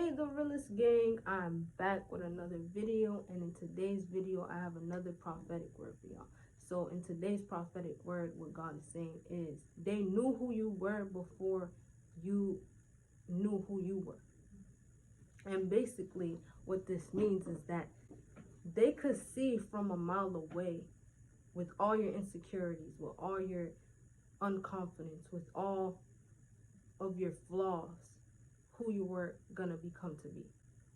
Hey, the realest gang, I'm back with another video, and in today's video I have another prophetic word for y'all. So in today's prophetic word, what God is saying is they knew who you were before you knew who you were. And basically what this means is that they could see from a mile away, with all your insecurities, with all your unconfidence, with all of your flaws, who you were gonna become to be.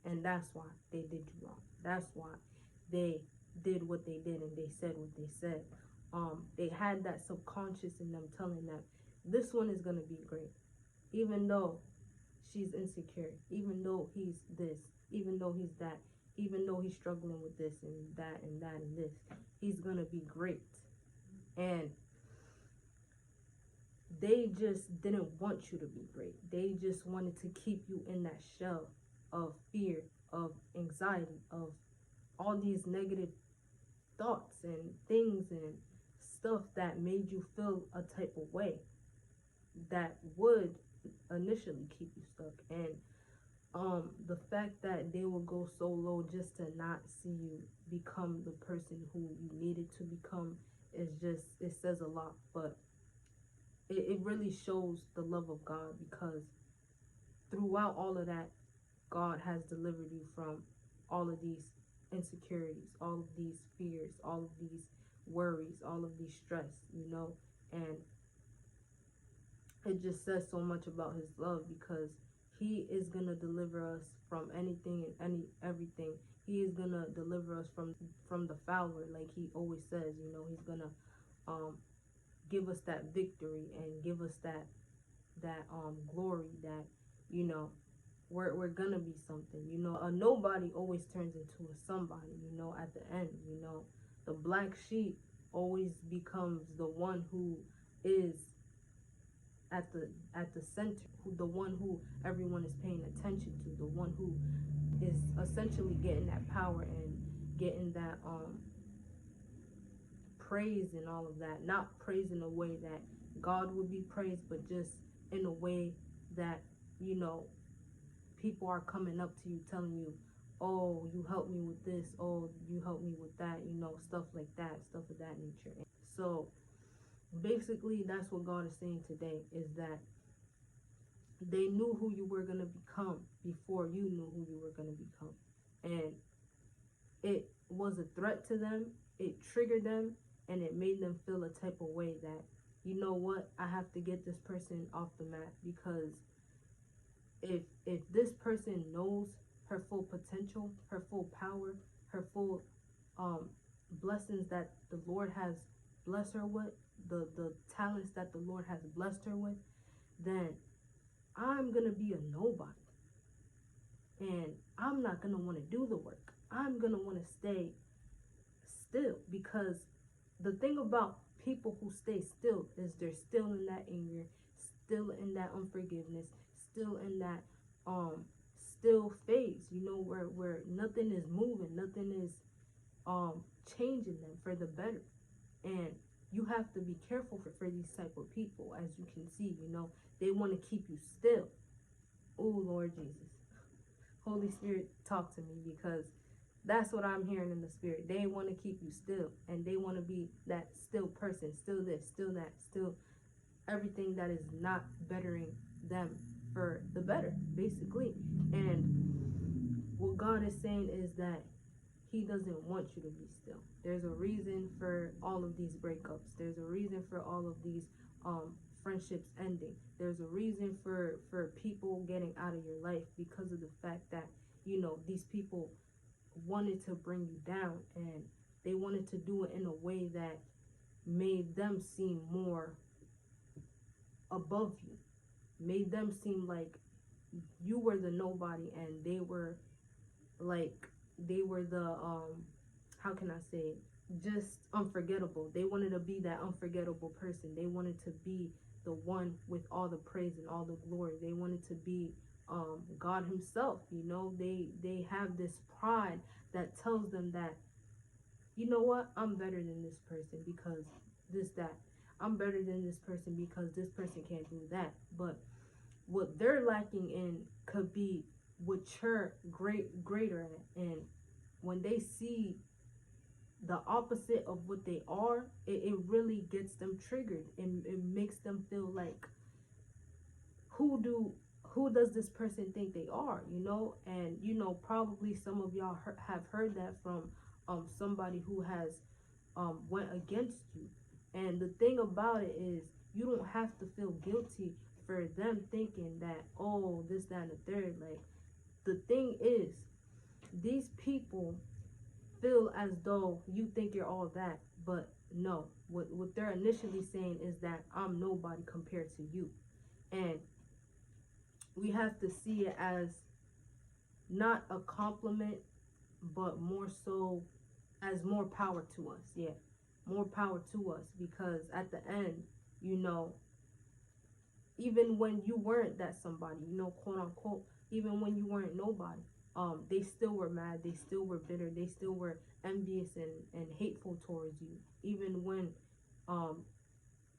And that's why they did you wrong. That's why they did what they did and they said what they said. They had that subconscious in them telling them this one is gonna be great, even though she's insecure, even though he's this, even though he's that, even though he's struggling with this and that and that and this, he's gonna be great. And they just didn't want you to be great. They just wanted to keep you in that shell of fear, of anxiety, of all these negative thoughts and things and stuff that made you feel a type of way that would initially keep you stuck. And the fact that they will go so low just to not see you become the person who you needed to become is just, it says a lot. But it really shows the love of God, because throughout all of that, God has delivered you from all of these insecurities, all of these fears, all of these worries, all of these stress, and it just says so much about his love, because he is going to deliver us from anything and everything. He is going to deliver us from the fowler, like he always says. He's going to give us that victory and give us that glory, that we're gonna be something. A nobody always turns into a somebody. At the end, the black sheep always becomes the one who is at the center, the one who everyone is paying attention to, the one who is essentially getting that power and getting that praise and all of that. Not praise in a way that God would be praised, but just in a way that people are coming up to you telling you, oh, you helped me with this, oh, you helped me with that, stuff like that, stuff of that nature. So basically that's what God is saying today, is that they knew who you were going to become before you knew who you were going to become. And it was a threat to them, it triggered them, and it made them feel a type of way that, you know what, I have to get this person off the map, because if this person knows her full potential, her full power, her full blessings that the Lord has blessed her with, the talents that the Lord has blessed her with, then I'm gonna be a nobody, and I'm not gonna want to do the work. I'm gonna want to stay still, because the thing about people who stay still is they're still in that anger, still in that unforgiveness, still in that still phase, where nothing is moving, nothing is changing them for the better. And you have to be careful for these type of people. As you can see, they want to keep you still. Oh, Lord Jesus, Holy Spirit, talk to me, because that's what I'm hearing in the spirit. They want to keep you still, and they want to be that still person, still this, still that, still everything that is not bettering them for the better, basically. And what God is saying is that he doesn't want you to be still. There's a reason for all of these breakups. There's a reason for all of these friendships ending. There's a reason for people getting out of your life, because of the fact that these people wanted to bring you down, and they wanted to do it in a way that made them seem more above you, made them seem like you were the nobody, and they were the how can I say it, just unforgettable. They wanted to be that unforgettable person. They wanted to be the one with all the praise and all the glory. They wanted to be God himself. They have this pride that tells them that, you know what, I'm better than this person because this, that. I'm better than this person because this person can't do that. But what they're lacking in could be mature greater at. And when they see the opposite of what they are, it really gets them triggered, and it makes them feel like, who do who does this person think they are, and probably some of y'all have heard that from somebody who has went against you. And the thing about it is, you don't have to feel guilty for them thinking that, oh, this, that, and the third. Like, the thing is, these people feel as though you think you're all that, but no. What they're initially saying is that I'm nobody compared to you. And we have to see it as not a compliment, but more so as more power to us. Yeah, more power to us, because at the end, even when you weren't that somebody, quote unquote, even when you weren't nobody, they still were mad, they still were bitter, they still were envious and hateful towards you, even when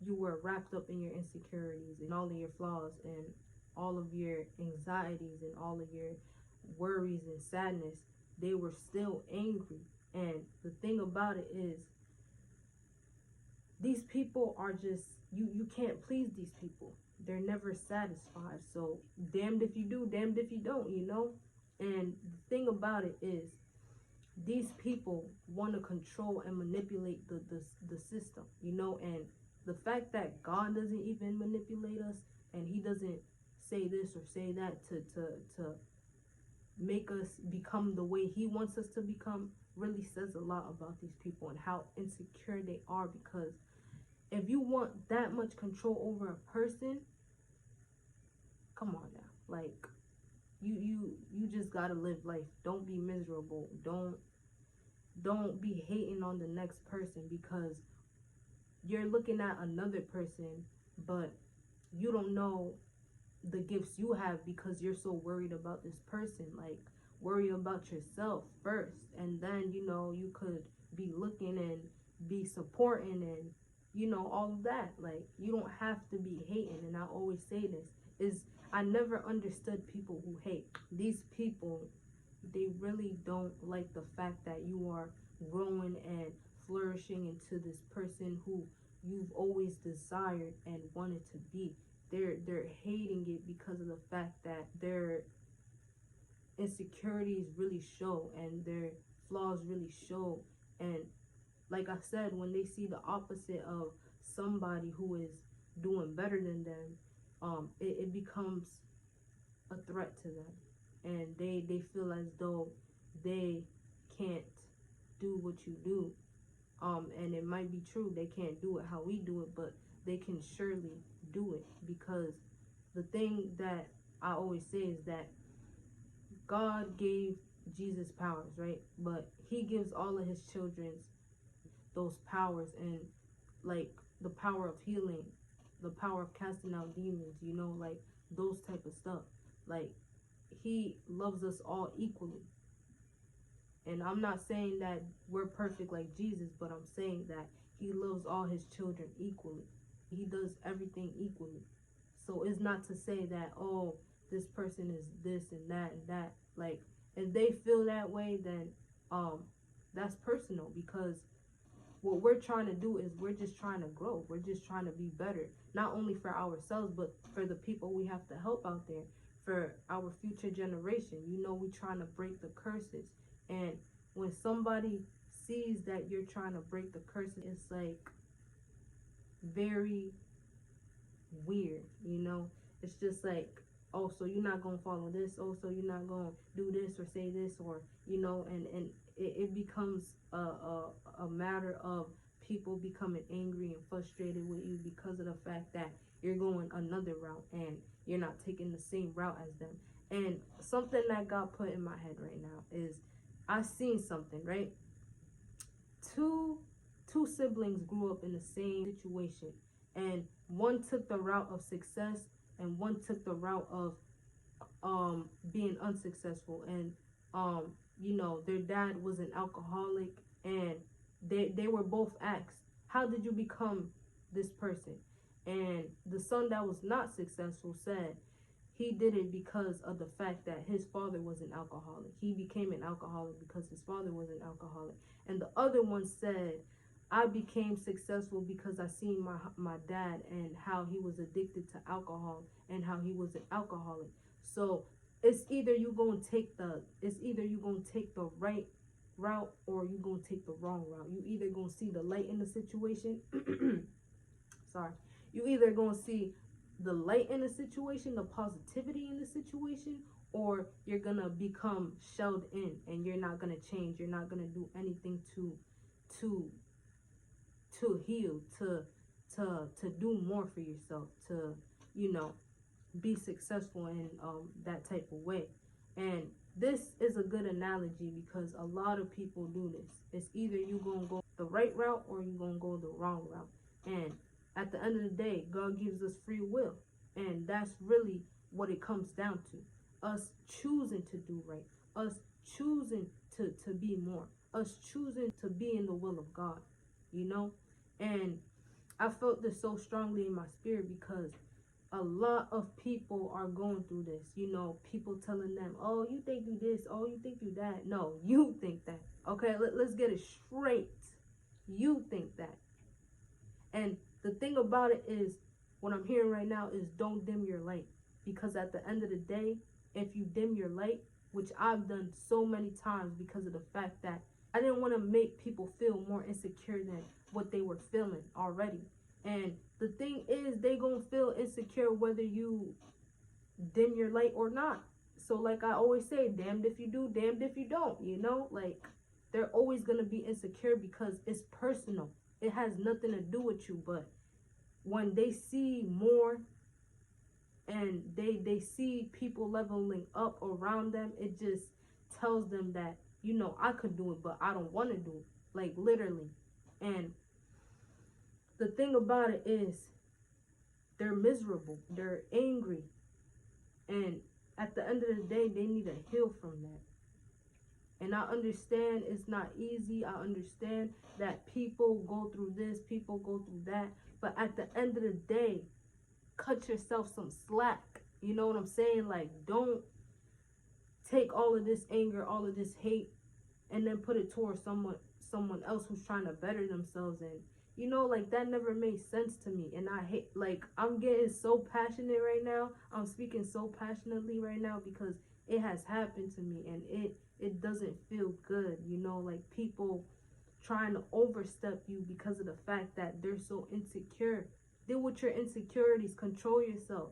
you were wrapped up in your insecurities and all of your flaws and all of your anxieties and all of your worries and sadness. They were still angry. And the thing about it is, these people are just, you can't please these people. They're never satisfied. So damned if you do, damned if you don't, And the thing about it is, these people want to control and manipulate the system, and the fact that God doesn't even manipulate us, and he doesn't say this or say that to make us become the way he wants us to become, really says a lot about these people and how insecure they are. Because if you want that much control over a person, come on now. Like, you just gotta live life. Don't be miserable. Don't be hating on the next person, because you're looking at another person, but you don't know the gifts you have, because you're so worried about this person. Like, worry about yourself first, and then you could be looking and be supporting and all of that. Like, you don't have to be hating. And I always say this is, I never understood people who hate. These people, they really don't like the fact that you are growing and flourishing into this person who you've always desired and wanted to be. They're hating it because of the fact that their insecurities really show and their flaws really show. And like I said, when they see the opposite of somebody who is doing better than them, it becomes a threat to them, and they feel as though they can't do what you do. And it might be true, they can't do it how we do it, but they can surely do it. Because the thing that I always say is that God gave Jesus powers, right? But he gives all of his children those powers, and like the power of healing, the power of casting out demons, like those type of stuff. Like, he loves us all equally. And I'm not saying that we're perfect like Jesus, but I'm saying that he loves all his children equally. He does everything equally. So it's not to say that, oh, this person is this and that and that. Like, if they feel that way, then that's personal. Because what we're trying to do is, we're just trying to grow. We're just trying to be better, not only for ourselves, but for the people we have to help out there, for our future generation. We're trying to break the curses. And when somebody sees that you're trying to break the curses, it's like very weird. It's just like, oh, so you're not gonna follow this, oh, so you're not gonna do this or say this, or and it becomes a matter of people becoming angry and frustrated with you because of the fact that you're going another route and you're not taking the same route as them. And something that got put in my head right now is, I seen something, right? Two siblings grew up in the same situation, and one took the route of success and one took the route of being unsuccessful. And their dad was an alcoholic, and they were both asked, how did you become this person? And the son that was not successful said he did it because of the fact that his father was an alcoholic. He became an alcoholic because his father was an alcoholic. And the other one said, I became successful because I seen my dad and how he was addicted to alcohol and how he was an alcoholic. So it's either you gonna take the right route or you gonna take the wrong route. You either gonna see the light in the situation. Sorry. You either gonna see the light in the situation, the positivity in the situation, or you're gonna become shelled in and you're not gonna change. You're not gonna do anything to heal, to do more for yourself, to, you know, be successful in that type of way. And this is a good analogy because a lot of people do this. It's either you gonna go the right route or you gonna go the wrong route. And at the end of the day, God gives us free will. And that's really what it comes down to. Us choosing to do right. Us choosing to be more. Us choosing to be in the will of God. You know? And I felt this so strongly in my spirit because a lot of people are going through this. You know, people telling them, oh, you think you this, oh, you think you that. No, you think that. Okay, let's get it straight. You think that. And the thing about it is, what I'm hearing right now is don't dim your light. Because at the end of the day, if you dim your light, which I've done so many times because of the fact that I didn't want to make people feel more insecure than what they were feeling already. And the thing is, they gonna feel insecure whether you dim your light or not. So like I always say, damned if you do, damned if you don't, you know? Like, they're always gonna be insecure because it's personal. It has nothing to do with you. But when they see more and they see people leveling up around them, it just tells them that, you know, I could do it, but I don't want to do it. Like, literally. And the thing about it is, they're miserable. They're angry. And at the end of the day, they need to heal from that. And I understand it's not easy. I understand that people go through this, people go through that. But at the end of the day, cut yourself some slack. You know what I'm saying? Like, don't take all of this anger, all of this hate, and then put it towards someone else who's trying to better themselves. And, you know, like, that never made sense to me. And I hate, like, I'm getting so passionate right now. I'm speaking so passionately right now because it has happened to me, and it doesn't feel good, you know, like people trying to overstep you because of the fact that they're so insecure. Deal with your insecurities, control yourself,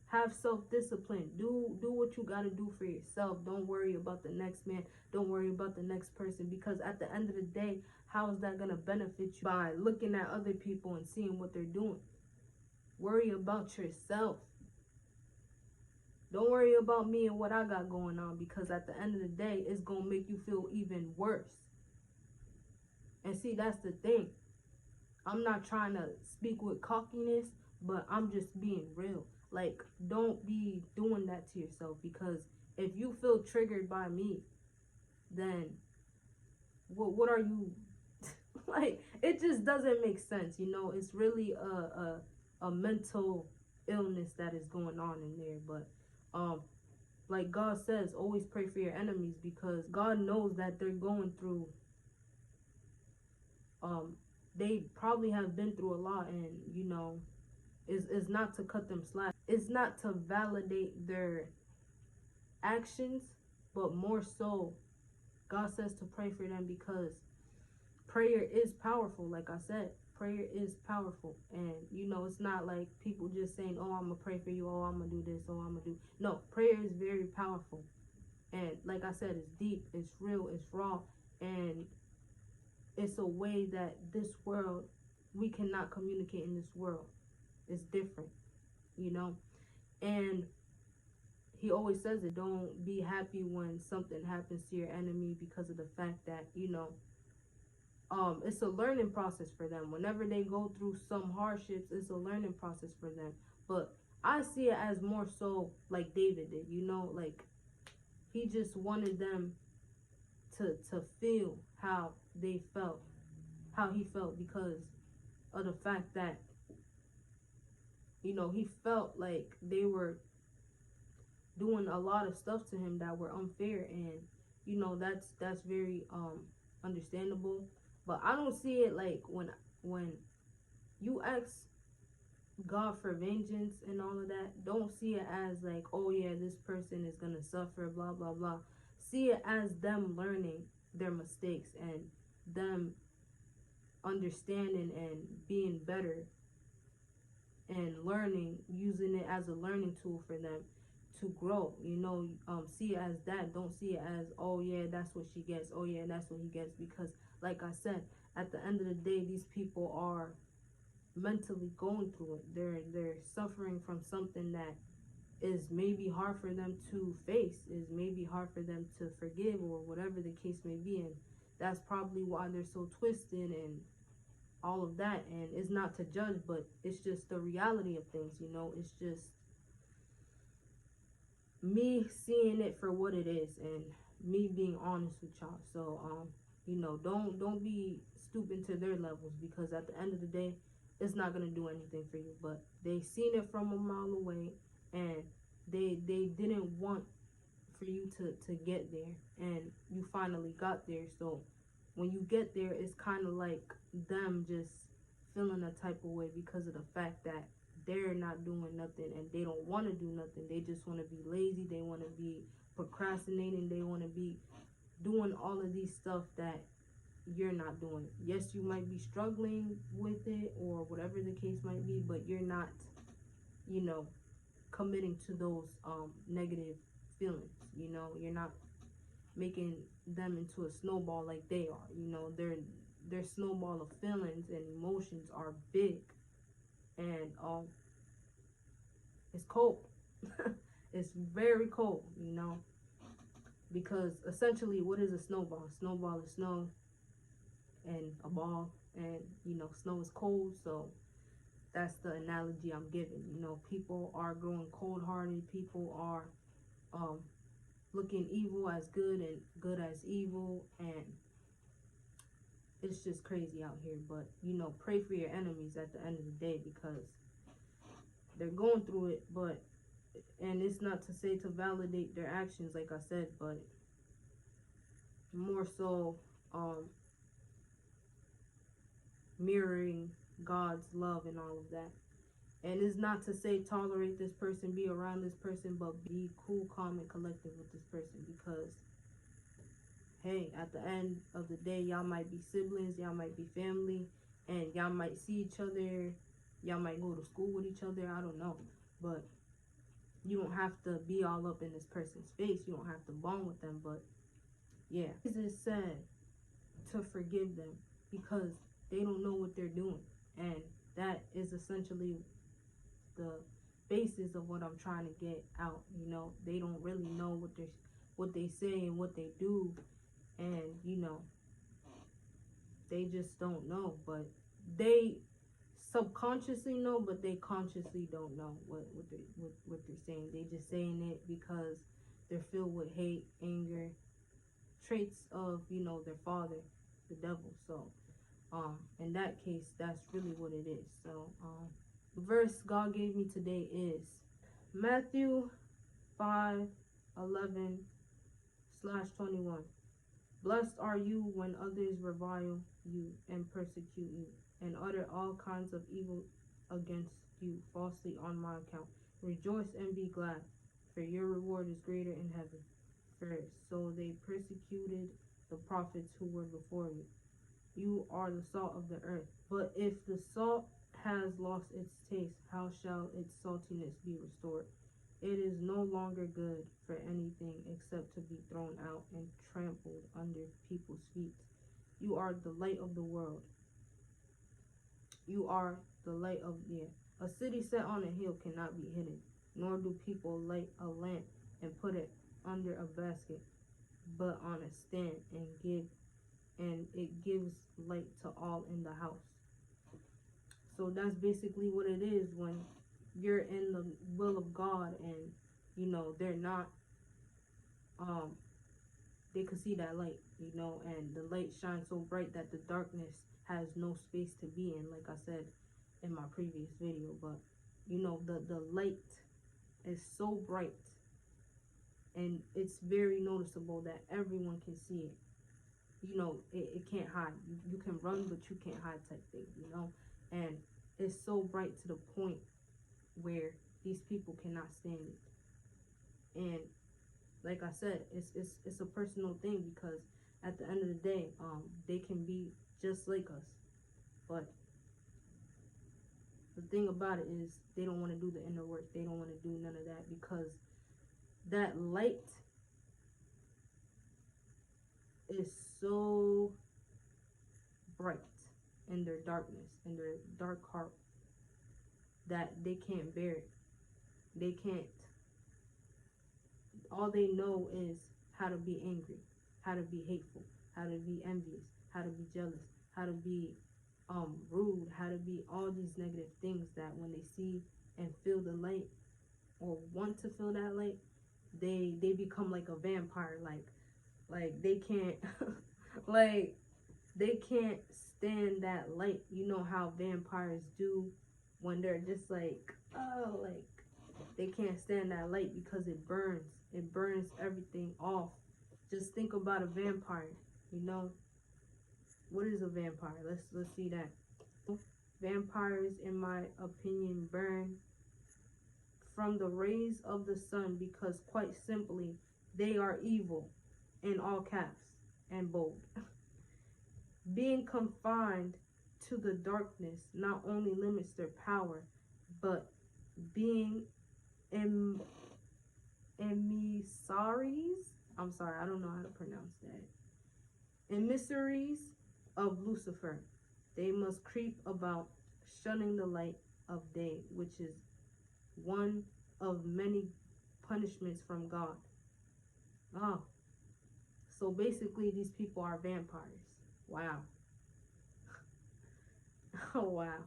have self-discipline, do what you got to do for yourself. Don't worry about the next man, don't worry about the next person, because at the end of the day, how is that going to benefit you by looking at other people and seeing what they're doing? Worry about yourself. Don't worry about me and what I got going on, because at the end of the day, it's going to make you feel even worse. And see, that's the thing. I'm not trying to speak with cockiness, but I'm just being real. Like, don't be doing that to yourself, because if you feel triggered by me, then what are you... like, it just doesn't make sense, you know? It's really a mental illness that is going on in there. But like God says, always pray for your enemies, because God knows that they're going through, they probably have been through a lot. And, you know, it's not to cut them slack, it's not to validate their actions, but more so, God says to pray for them, because prayer is powerful. Like I said, prayer is powerful. And, you know, it's not like people just saying, oh, I'm gonna pray for you, oh, I'm gonna do this, oh, I'm gonna do... No, prayer is very powerful. And like I said, it's deep, it's real, it's raw, and it's a way that this world, we cannot communicate in this world. It's different, you know? And he always says it, don't be happy when something happens to your enemy, because of the fact that, you know, it's a learning process for them. Whenever they go through some hardships, it's a learning process for them. But I see it as more so like David did, you know, like he just wanted them to feel how they felt, how he felt, because of the fact that, you know, he felt like they were doing a lot of stuff to him that were unfair, and you know that's very understandable. But I don't see it like when you ask God for vengeance and all of that, don't see it as like, oh yeah, this person is gonna suffer, blah blah blah. See it as them learning their mistakes and them understanding and being better and learning, using it as a learning tool for them to grow. You know, see it as that. Don't see it as, oh yeah, that's what she gets. Oh yeah, that's what he gets. Because, like I said, at the end of the day, these people are mentally going through it. They're suffering from something that is maybe hard for them to face, is maybe hard for them to forgive, or whatever the case may be. And that's probably why they're so twisted and all of that. And it's not to judge, but it's just the reality of things, you know. It's just me seeing it for what it is and me being honest with y'all. So you know, don't be stooping to their levels, because at the end of the day, it's not gonna do anything for you. But they seen it from a mile away, and they didn't want for you to get there, and you finally got there. So when you get there, it's kind of like them just feeling a type of way because of the fact that they're not doing nothing, and they don't want to do nothing. They just want to be lazy. They want to be procrastinating. They want to be doing all of these stuff that you're not doing. Yes, you might be struggling with it or whatever the case might be, but you're not, you know, committing to those negative feelings. You know, you're not making them into a snowball like they are. You know, their snowball of feelings and emotions are big, and it's cold. It's very cold, you know, because essentially, what is a snowball? A snowball is snow and a ball, and you know, snow is cold. So that's the analogy I'm giving. You know, people are growing cold-hearted. People are looking evil as good and good as evil, and it's just crazy out here. But you know, pray for your enemies at the end of the day, because they're going through it. But and it's not to say to validate their actions, like I said, but more so mirroring God's love and all of that. And it's not to say tolerate this person, be around this person, but be cool, calm, and collective with this person, because hey, at the end of the day, y'all might be siblings, y'all might be family, and y'all might see each other, y'all might go to school with each other, I don't know. But you don't have to be all up in this person's face. You don't have to bond with them. But yeah, Jesus said to forgive them because they don't know what they're doing. And that is essentially the basis of what I'm trying to get out. You know, they don't really know what they say and what they do, and you know, they just don't know. But they subconsciously know, but they consciously don't know what they're saying. They just saying it because they're filled with hate, anger, traits of, you know, their father, the devil. So in that case, that's really what it is. So the verse God gave me today is Matthew 5:11/21. Blessed are you when others revile you and persecute you and utter all kinds of evil against you falsely on my account. Rejoice and be glad, for your reward is greater in heaven. For so they persecuted the prophets who were before you. You are the salt of the earth. But if the salt has lost its taste, how shall its saltiness be restored? It is no longer good for anything except to be thrown out and trampled under people's feet. You are the light of the world. You are the light of a city set on a hill cannot be hidden, nor do people light a lamp and put it under a basket, but on a stand, and it gives light to all in the house. So that's basically what it is when you're in the will of God, and you know they're not they could see that light, you know, and the light shines so bright that the darkness has no space to be in, like I said in my previous video. But you know, the light is so bright and it's very noticeable that everyone can see it. You know, it can't hide. You can run, but you can't hide type thing, you know? And it's so bright to the point where these people cannot stand it. And like I said, it's a personal thing, because at the end of the day, they can be just like us. But the thing about it is, they don't want to do the inner work. They don't want to do none of that, because that light is so bright in their darkness, in their dark heart, that they can't bear it. They can't. All they know is how to be angry, how to be hateful, how to be envious, how to be jealous, how to be rude, how to be all these negative things, that when they see and feel the light, or want to feel that light, they become like a vampire. Like they can't like they can't stand that light. You know how vampires do when they're just like, oh, like they can't stand that light, because it burns everything off. Just think about a vampire, you know. What is a vampire? Let's see that. Vampires, in my opinion, burn from the rays of the sun, because quite simply, they are evil, in all caps and bold. Being confined to the darkness not only limits their power, but being emissaries, I'm sorry, I don't know how to pronounce that, emissaries of Lucifer, they must creep about, shunning the light of day, which is one of many punishments from God. Oh, so basically these people are vampires. Wow. Oh, wow.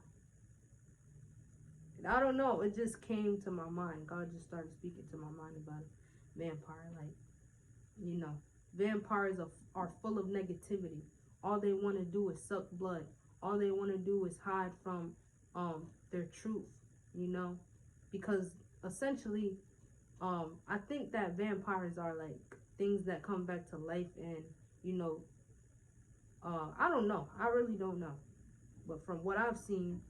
I don't know, it just came to my mind. God just started speaking to my mind about a vampire. Like, you know, vampires are full of negativity. All they want to do is suck blood. All they want to do is hide from their truth, you know, because essentially I think that vampires are like things that come back to life, and you know, I don't know, I really don't know, but from what I've seen,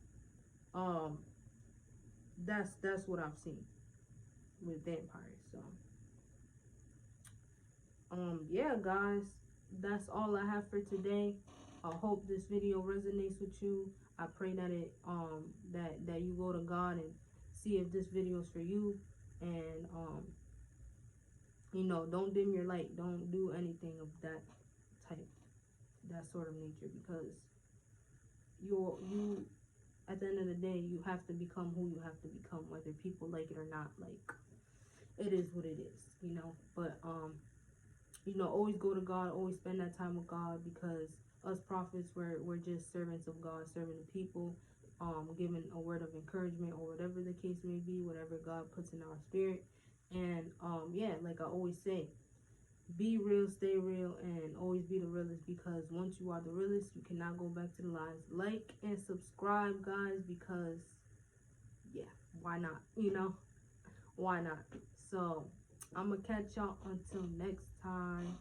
that's what I've seen with vampires. So yeah, guys, that's all I have for today. I hope this video resonates with you. I pray that it that you go to God and see if this video is for you, and you know, don't dim your light. Don't do anything of that type, that sort of nature, because you at the end of the day, you have to become who you have to become, whether people like it or not. Like, it is what it is, you know. But you know, always go to God, always spend that time with God, because us prophets, we're just servants of God, serving the people, giving a word of encouragement, or whatever the case may be, whatever God puts in our spirit. And yeah, like I always say, be real, stay real, and always be the realest, because once you are the realest, you cannot go back to the lies. Like and subscribe, guys, because yeah, why not? You know, why not? So I'm gonna catch y'all until next time.